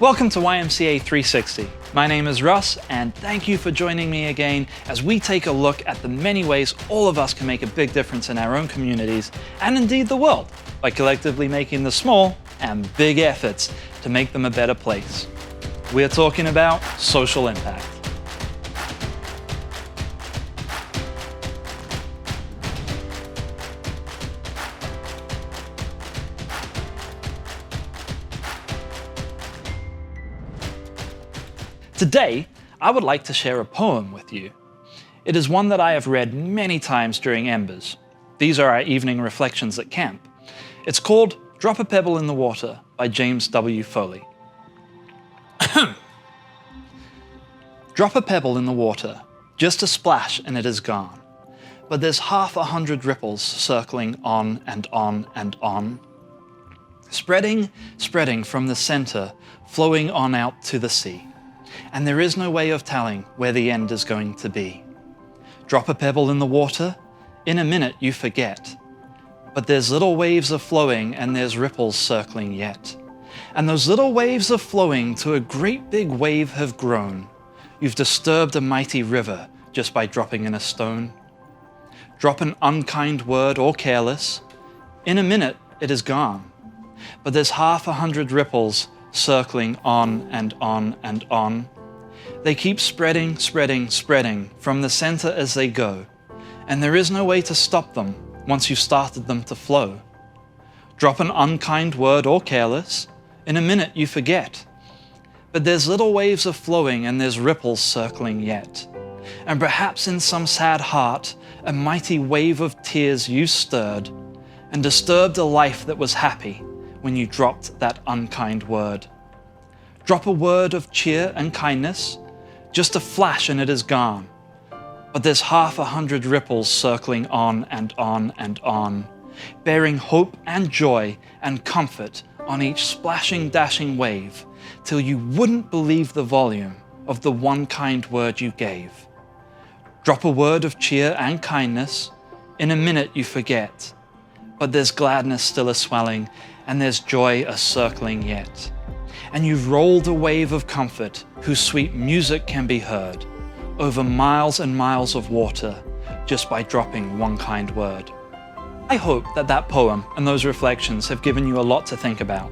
Welcome to YMCA 360. My name is Russ, and thank you for joining me again as we take a look at the many ways all of us can make a big difference in our own communities and indeed the world by collectively making the small and big efforts to make them a better place. We're talking about social impact. Today, I would like to share a poem with you. It is one that I have read many times during Embers. These are our evening reflections at camp. It's called Drop a Pebble in the Water by James W. Foley. Drop a pebble in the water, just a splash and it is gone. But there's 100 ripples circling on and on and on. Spreading from the center, flowing on out to the sea. And there is no way of telling where the end is going to be. Drop a pebble in the water, in a minute you forget. But there's little waves are flowing and there's ripples circling yet. And those little waves are flowing to a great big wave have grown. You've disturbed a mighty river just by dropping in a stone. Drop an unkind word or careless, in a minute it is gone. But there's 100 ripples circling on and on and on. They keep spreading from the center as they go, and there is no way to stop them once you've started them to flow. Drop an unkind word or careless, in a minute you forget. But there's little waves are flowing and there's ripples circling yet. And perhaps in some sad heart, a mighty wave of tears you stirred and disturbed a life that was happy when you dropped that unkind word. Drop a word of cheer and kindness, just a flash and it is gone. But there's 100 ripples circling on and on and on, bearing hope and joy and comfort on each splashing, dashing wave, till you wouldn't believe the volume of the one kind word you gave. Drop a word of cheer and kindness, in a minute you forget. But there's gladness still a swelling, and there's joy a circling yet. And you've rolled a wave of comfort whose sweet music can be heard over miles and miles of water just by dropping one kind word. I hope that poem and those reflections have given you a lot to think about.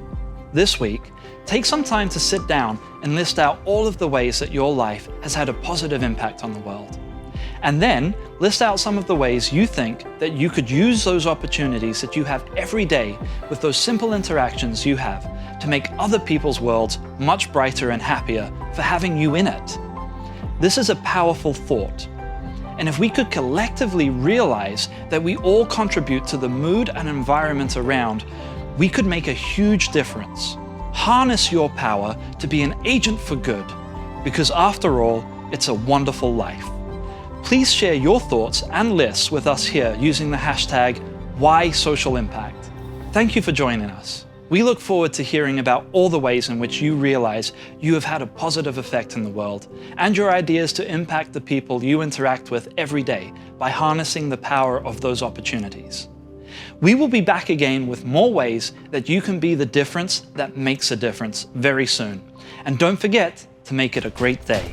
This week, take some time to sit down and list out all of the ways that your life has had a positive impact on the world. And then list out some of the ways you think that you could use those opportunities that you have every day with those simple interactions you have to make other people's worlds much brighter and happier for having you in it. This is a powerful thought. And if we could collectively realize that we all contribute to the mood and environment around, we could make a huge difference. Harness your power to be an agent for good, because after all, it's a wonderful life. Please share your thoughts and lists with us here using the hashtag #WhySocialImpact. Thank you for joining us. We look forward to hearing about all the ways in which you realize you have had a positive effect in the world and your ideas to impact the people you interact with every day by harnessing the power of those opportunities. We will be back again with more ways that you can be the difference that makes a difference very soon. And don't forget to make it a great day.